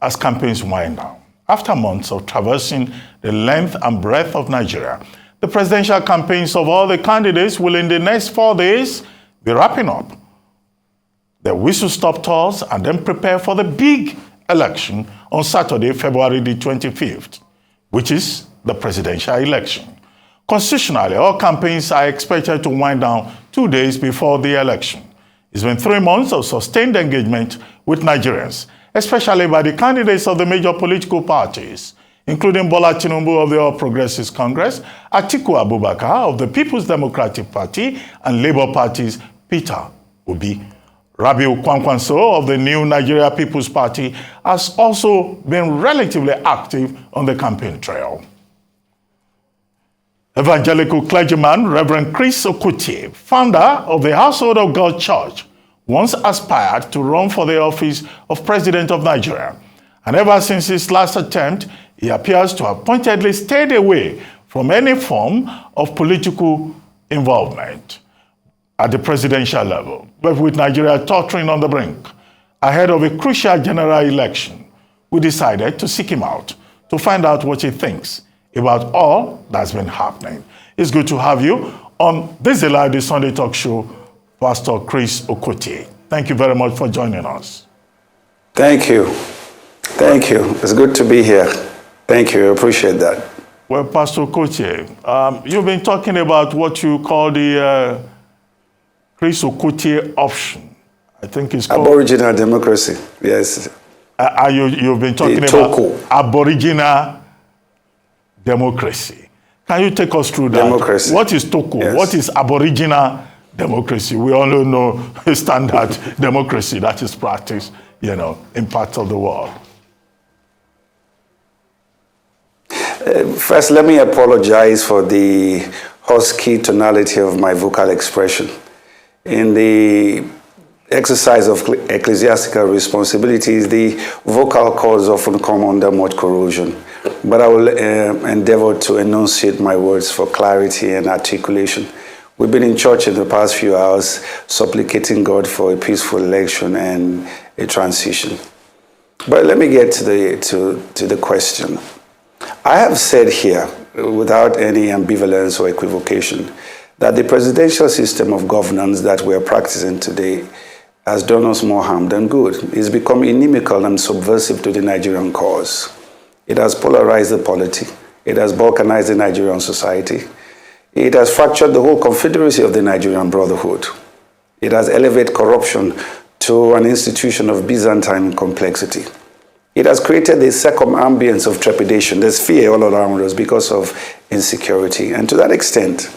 as campaigns wind down. After months of traversing the length and breadth of Nigeria, the presidential campaigns of all the candidates will in the next 4 days be wrapping up their whistle-stop tours and then prepare for the big election on Saturday, February the 25th, which is the presidential election. Constitutionally, all campaigns are expected to wind down 2 days before the election. It's been 3 months of sustained engagement with Nigerians, especially by the candidates of the major political parties, including Bola Tinubu of the All Progressives Congress, Atiku Abubakar of the People's Democratic Party, and Labour Party's Peter Obi. Rabiu Kwankwanso of the New Nigeria People's Party has also been relatively active on the campaign trail. Evangelical clergyman Reverend Chris Okotie, founder of the Household of God Church, once aspired to run for the office of President of Nigeria. And ever since his last attempt, he appears to have pointedly stayed away from any form of political involvement at the presidential level. But with Nigeria tottering on the brink, ahead of a crucial general election, we decided to seek him out to find out what he thinks about all that's been happening. It's good to have you on this Live Sunday Talk Show, Pastor Chris Okotie. Thank you very much for joining us. Thank you. Thank you. It's good to be here. Thank you. I appreciate that. Well, Pastor Okotie, you've been talking about what you call the Chris Okotie option. I think it's called Aboriginal democracy. Yes. You've been talking about Aboriginal democracy. Can you take us through that? Democracy. What is Toko? Yes. What is Aboriginal democracy? We all know standard democracy that is practiced, in parts of the world. First, let me apologize for the husky tonality of my vocal expression. In the exercise of ecclesiastical responsibilities, the vocal cords often come under much corrosion. But I will endeavor to enunciate my words for clarity and articulation. We've been in church in the past few hours, supplicating God for a peaceful election and a transition. But let me get to the question. I have said here, without any ambivalence or equivocation, that the presidential system of governance that we are practicing today has done us more harm than good. It's become inimical and subversive to the Nigerian cause. It has polarized the polity. It has balkanized the Nigerian society. It has fractured the whole confederacy of the Nigerian brotherhood. It has elevated corruption to an institution of Byzantine complexity. It has created a circumambience of trepidation. There's fear all around us because of insecurity. And to that extent,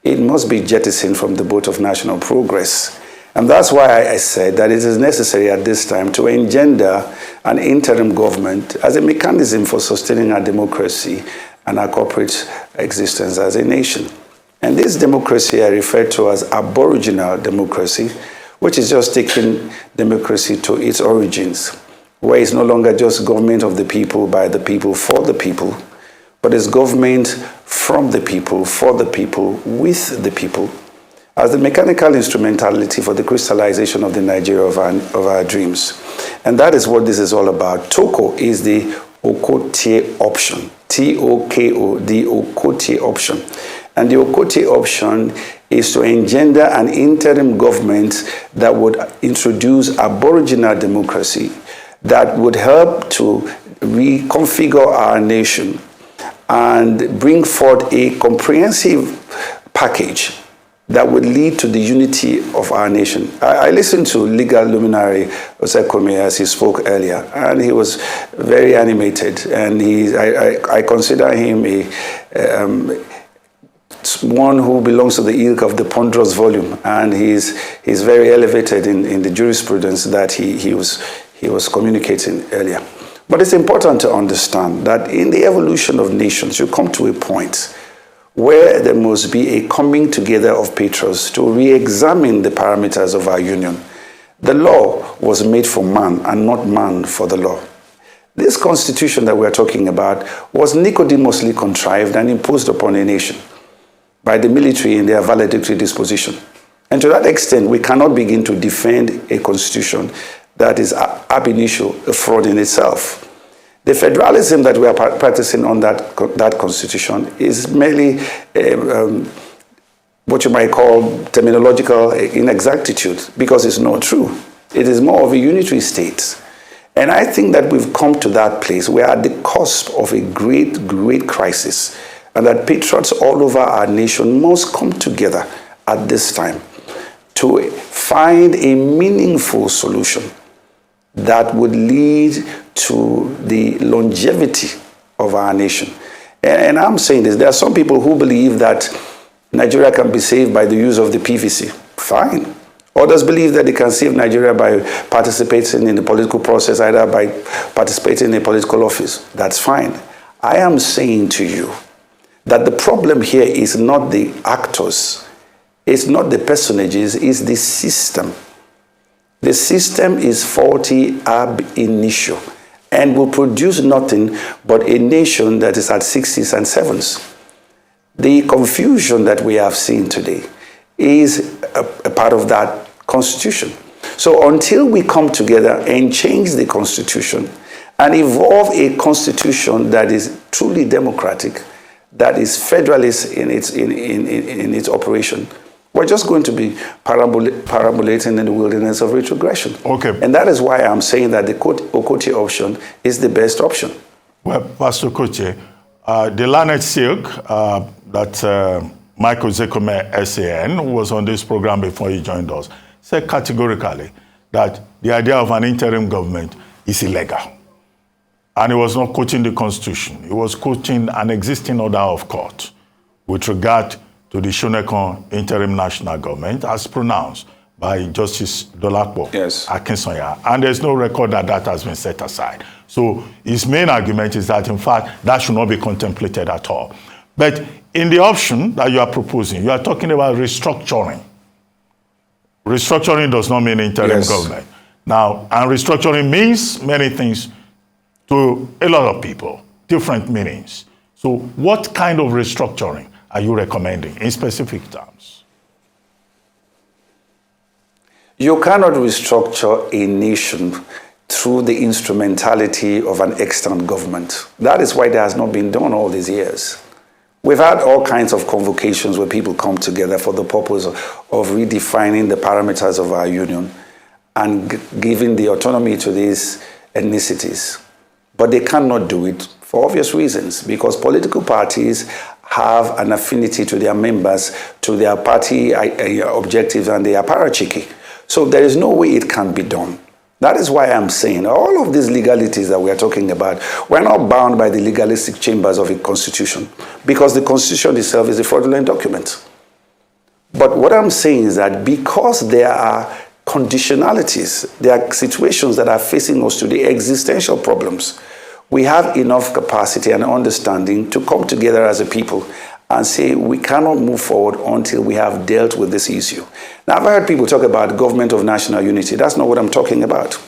it must be jettisoned from the boat of national progress. And that's why I said that it is necessary at this time to engender an interim government as a mechanism for sustaining our democracy and our corporate existence as a nation. And this democracy I refer to as Aboriginal democracy, which is just taking democracy to its origins, where it's no longer just government of the people, by the people, for the people, but it's government from the people, for the people, with the people, as the mechanical instrumentality for the crystallization of the Nigeria of our dreams. And that is what this is all about. Toko is the Okotie option. T-O-K-O, the Okotie option. And the Okotie option is to engender an interim government that would introduce Aboriginal democracy, that would help to reconfigure our nation and bring forth a comprehensive package that would lead to the unity of our nation. I listened to legal luminary Osekome as he spoke earlier, and he was very animated. And I consider him one who belongs to the ilk of the ponderous volume, and he's very elevated in the jurisprudence that he was communicating earlier. But it's important to understand that in the evolution of nations, you come to a point where there must be a coming together of patrons to re-examine the parameters of our union. The law was made for man and not man for the law. This constitution that we're talking about was Nicodemously contrived and imposed upon a nation by the military in their valedictory disposition. And to that extent, we cannot begin to defend a constitution that is ab initio a fraud in itself. The federalism that we are practicing on that constitution is merely what you might call terminological inexactitude, because it's not true. It is more of a unitary state. And I think that we've come to that place. We are at the cusp of a great, great crisis, and that patriots all over our nation must come together at this time to find a meaningful solution that would lead to the longevity of our nation. And I'm saying this, there are some people who believe that Nigeria can be saved by the use of the PVC. Fine. Others believe that they can save Nigeria by participating in the political process, either by participating in a political office. That's fine. I am saying to you that the problem here is not the actors, it's not the personages, it's the system. The system is faulty ab initio and will produce nothing but a nation that is at sixes and sevens. The confusion that we have seen today is a part of that constitution. So until we come together and change the constitution and evolve a constitution that is truly democratic, that is federalist in its operation, we're just going to be perambulating in the wilderness of retrogression. Okay. And that is why I'm saying that the Okotie option is the best option. Well, Pastor Okotie, the Learned Silk that Michael Zekome, SAN, who was on this program before he joined us, said categorically that the idea of an interim government is illegal. And he was not quoting the Constitution. He was quoting an existing order of court with regard to the Shonekon Interim National Government as pronounced by Justice Dolapo Akinsanya. And there's no record that that has been set aside. So his main argument is that, in fact, that should not be contemplated at all. But in the option that you are proposing, you are talking about restructuring. Restructuring does not mean interim government. Now, and restructuring means many things to a lot of people, different meanings. So what kind of restructuring are you recommending in specific terms? You cannot restructure a nation through the instrumentality of an external government. That is why that has not been done all these years. We've had all kinds of convocations where people come together for the purpose of redefining the parameters of our union and giving the autonomy to these ethnicities. But they cannot do it for obvious reasons, because political parties have an affinity to their members, to their party objectives and their hierarchy. So there is no way it can be done. That is why I'm saying all of these legalities that we are talking about, we're not bound by the legalistic chambers of a constitution, because the constitution itself is a fraudulent document. But what I'm saying is that because there are conditionalities, there are situations that are facing us today, existential problems, we have enough capacity and understanding to come together as a people and say we cannot move forward until we have dealt with this issue. Now, I've heard people talk about government of national unity. That's not what I'm talking about.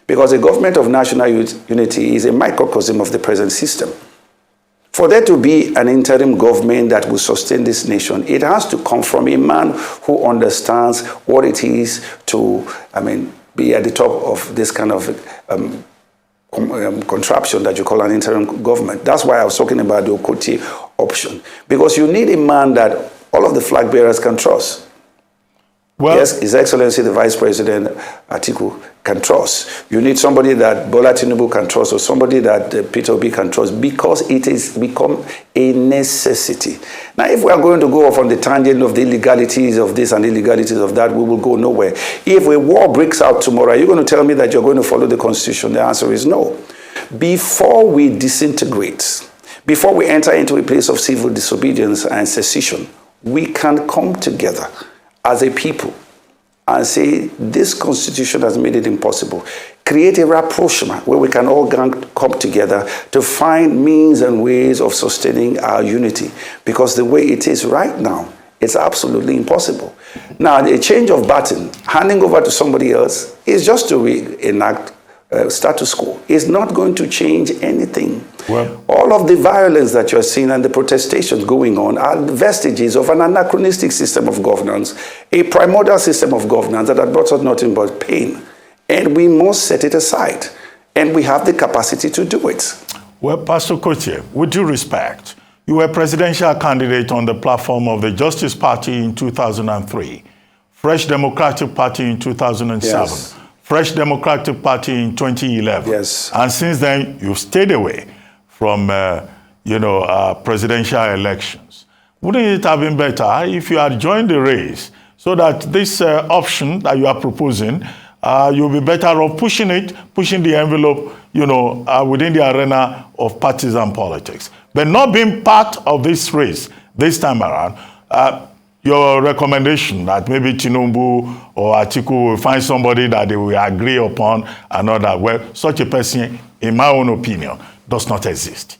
Because the government of national unity is a microcosm of the present system. For there to be an interim government that will sustain this nation, it has to come from a man who understands what it is to, be at the top of this kind of contraption that you call an interim government. That's why I was talking about the Okotie option. Because you need a man that all of the flag bearers can trust. Well, yes, His Excellency the Vice President Atiku can trust. You need somebody that Bola Tinubu can trust, or somebody that Peter Obi can trust, because it has become a necessity. Now, if we are going to go off on the tangent of the illegalities of this and illegalities of that, we will go nowhere. If a war breaks out tomorrow, are you going to tell me that you're going to follow the Constitution? The answer is no. Before we disintegrate, before we enter into a place of civil disobedience and secession, we can come together as a people and say, this constitution has made it impossible. Create a rapprochement where we can all come together to find means and ways of sustaining our unity. Because the way it is right now, it's absolutely impossible. Now, a change of baton, handing over to somebody else, is just to reenact status quo. It's not going to change anything. Well, all of the violence that you're seeing and the protestations going on are vestiges of an anachronistic system of governance, a primordial system of governance that had brought us nothing but pain and we must set it aside. And we have the capacity to do it. Well, Pastor Okotie, with due respect, you were presidential candidate on the platform of the Justice Party in 2003, Fresh Democratic Party in 2007, Yes. Fresh Democratic Party in 2011. Yes. And since then, you've stayed away from, presidential elections. Wouldn't it have been better if you had joined the race so that this option that you are proposing, you'll be better off pushing the envelope, within the arena of partisan politics. But not being part of this race this time around, your recommendation that maybe Tinubu or Atiku will find somebody that they will agree upon and all that, well, such a person, in my own opinion, does not exist.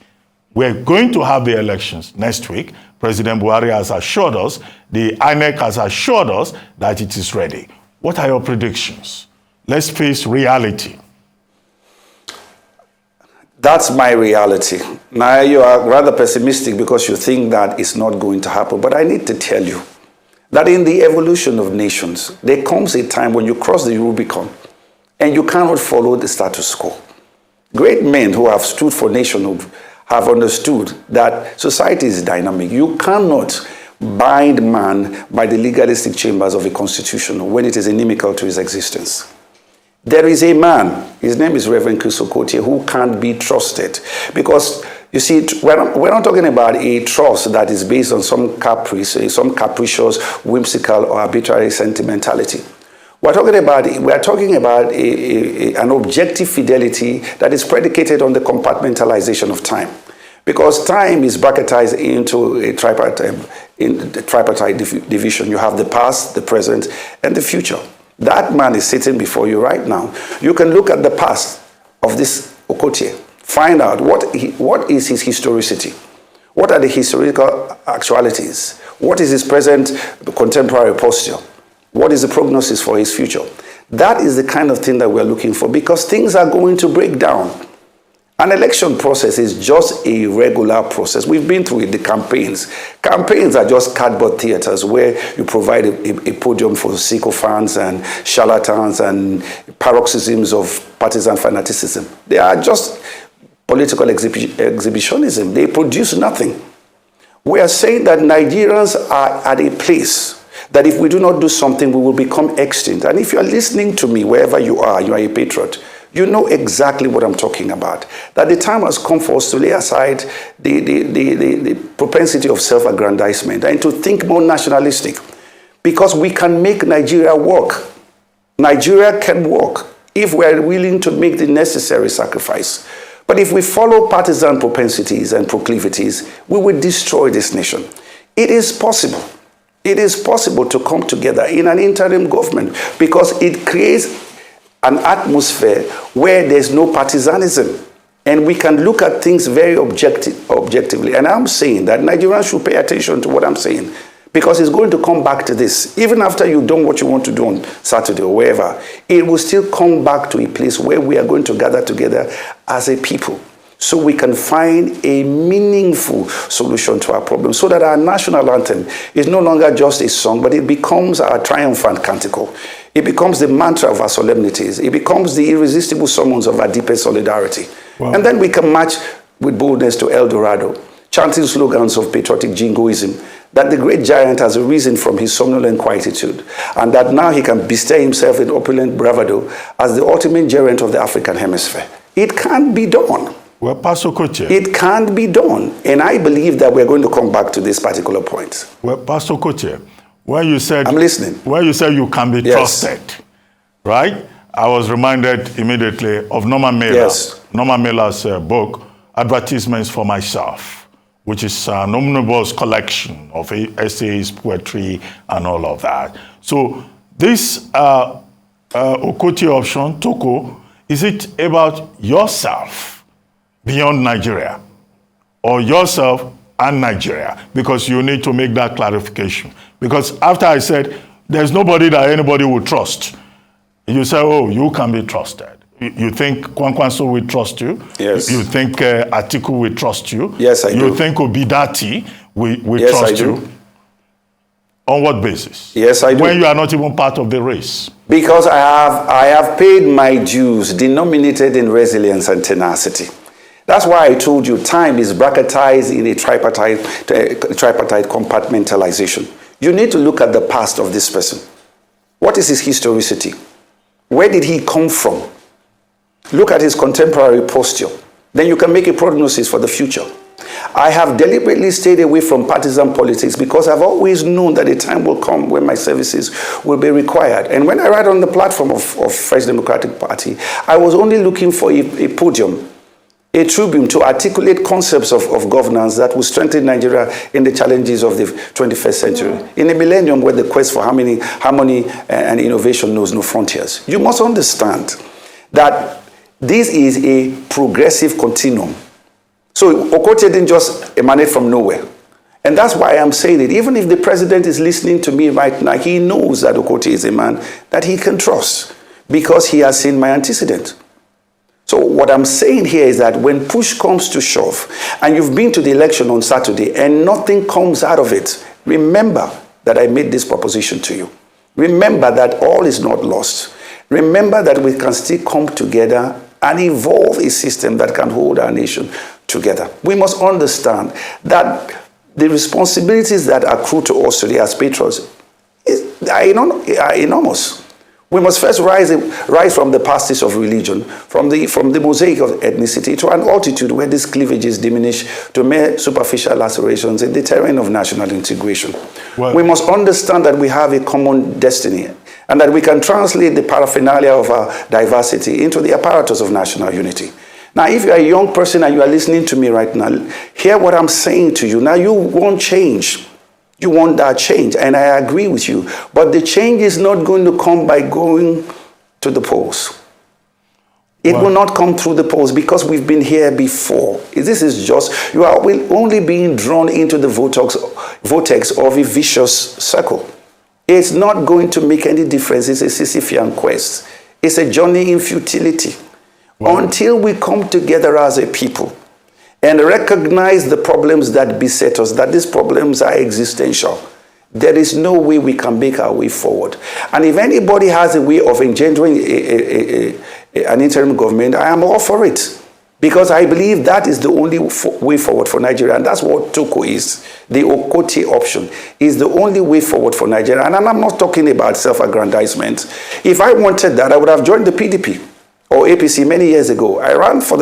We're going to have the elections next week. President Buhari has assured us, the INEC has assured us that it is ready. What are your predictions? Let's face reality. That's my reality. Now, you are rather pessimistic because you think that it's not going to happen. But I need to tell you that in the evolution of nations, there comes a time when you cross the Rubicon and you cannot follow the status quo. Great men who have stood for nationhood have understood that society is dynamic. You cannot bind man by the legalistic chambers of a constitution when it is inimical to his existence. There is a man, his name is Reverend Chris Okotie, who can't be trusted. Because, you see, we're not talking about a trust that is based on some caprice, some capricious, whimsical, or arbitrary sentimentality. We're talking about an objective fidelity that is predicated on the compartmentalization of time. Because time is bracketized into a tripartite division. You have the past, the present, and the future. That man is sitting before you right now. You can look at the past of this Okotie, find out what is his historicity, what are the historical actualities, what is his present contemporary posture, what is the prognosis for his future. That is the kind of thing that we're looking for, because things are going to break down. An election process is just a regular process. We've been through it, the campaigns. Campaigns are just cardboard theaters where you provide a podium for sycophants and charlatans and paroxysms of partisan fanaticism. They are just political exhibitionism. They produce nothing. We are saying that Nigerians are at a place that if we do not do something, we will become extinct. And if you are listening to me, wherever you are a patriot, you know exactly what I'm talking about. That the time has come for us to lay aside the propensity of self-aggrandizement and to think more nationalistic. Because we can make Nigeria work. Nigeria can work if we're willing to make the necessary sacrifice. But if we follow partisan propensities and proclivities, we will destroy this nation. It is possible. It is possible to come together in an interim government because it creates an atmosphere where there's no partisanism. And we can look at things very objectively. And I'm saying that Nigerians should pay attention to what I'm saying, because it's going to come back to this. Even after you've done what you want to do on Saturday or wherever, it will still come back to a place where we are going to gather together as a people, so we can find a meaningful solution to our problem, so that our national anthem is no longer just a song, but it becomes our triumphant canticle. It becomes the mantra of our solemnities. It becomes the irresistible summons of our deepest solidarity. Wow. And then we can march with boldness to El Dorado, chanting slogans of patriotic jingoism, that the great giant has arisen from his somnolent quietude, and that now he can bestir himself in opulent bravado as the ultimate gerent of the African hemisphere. It can't be done. Well, Pastor Okotie, it can't be done. And I believe that we're going to come back to this particular point. Well, Pastor Okotie, when you said, I'm listening. When you said you can be trusted, right? I was reminded immediately of Norman Mailer. Yes. Norman Mailer's book, Advertisements for Myself, which is an omnibus collection of essays, poetry, and all of that. So this Okotie option, Toko, is it about yourself beyond Nigeria, or yourself and Nigeria? Because you need to make that clarification. Because after I said, there's nobody that anybody would trust, you say, oh, you can be trusted. You think Kwankwanso will trust you? Yes. You think Atiku will trust you? Yes, I do. You think Obidati will yes, trust I do. you? On what basis? Yes, I do. When you are not even part of the race. Because I have paid my dues, denominated in resilience and tenacity. That's why I told you time is bracketized in a tripartite compartmentalization. You need to look at the past of this person. What is his historicity? Where did he come from? Look at his contemporary posture. Then you can make a prognosis for the future. I have deliberately stayed away from partisan politics because I've always known that a time will come when my services will be required. And when I write on the platform of Fresh Democratic Party, I was only looking for a podium, a tribune to articulate concepts of governance that will strengthen Nigeria in the challenges of the 21st century. In a millennium where the quest for harmony and innovation knows no frontiers. You must understand that this is a progressive continuum. So Okotie didn't just emanate from nowhere. And that's why I'm saying it. Even if the president is listening to me right now, he knows that Okotie is a man that he can trust because he has seen my antecedent. So what I'm saying here is that when push comes to shove, and you've been to the election on Saturday and nothing comes out of it, remember that I made this proposition to you. Remember that all is not lost. Remember that we can still come together and evolve a system that can hold our nation together. We must understand that the responsibilities that accrue to us today as patrons are enormous. We must first rise from the pastures of religion, from the mosaic of ethnicity to an altitude where these cleavages diminish to mere superficial lacerations in the terrain of national integration. Well, we must understand that we have a common destiny and that we can translate the paraphernalia of our diversity into the apparatus of national unity. Now, if you are a young person and you are listening to me right now, hear what I'm saying to you. Now, you want change. You want that change, and I agree with you. But the change is not going to come by going to the polls. It will not come through the polls because we've been here before. This is just, you are only being drawn into the vortex of a vicious circle. It's not going to make any difference. It's a Sisyphean quest. It's a journey in futility. Until we come together as a people and recognize the problems that beset us, that these problems are existential, there is no way we can make our way forward. And if anybody has a way of engendering an interim government, I am all for it. Because I believe that is the only way forward for Nigeria. And that's what Toko is. The Okotie option is the only way forward for Nigeria. And I'm not talking about self-aggrandizement. If I wanted that, I would have joined the PDP. Or APC many years ago. I ran for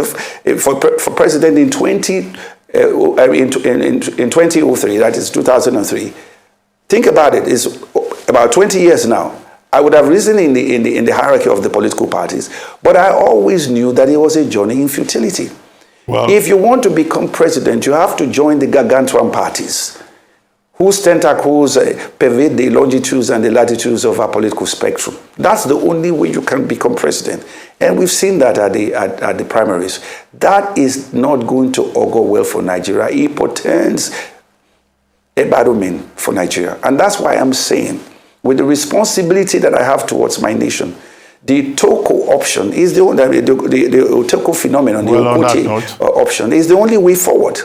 president in 2003, that is 2003. Think about it, it's about 20 years now. I would have risen in the hierarchy of the political parties, but I always knew that it was a journey in futility. Well, if you want to become president, you have to join the gargantuan parties, whose tentacles pervade the longitudes and the latitudes of our political spectrum. That's the only way you can become president. And we've seen that at the primaries. That is not going to augur well for Nigeria. It portends a bad omen for Nigeria. And that's why I'm saying, with the responsibility that I have towards my nation, the Toko option is the Toko phenomenon, the Okotie option is the only way forward.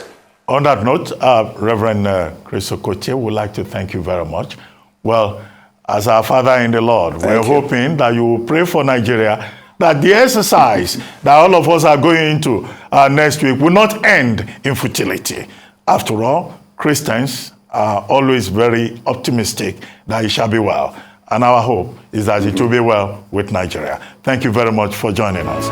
On that note, Reverend Chris Okotie, would like to thank you very much. Well, as our Father in the Lord, we're hoping that you will pray for Nigeria, that the exercise that all of us are going into next week will not end in futility. After all, Christians are always very optimistic that it shall be well. And our hope is that it will be well with Nigeria. Thank you very much for joining us.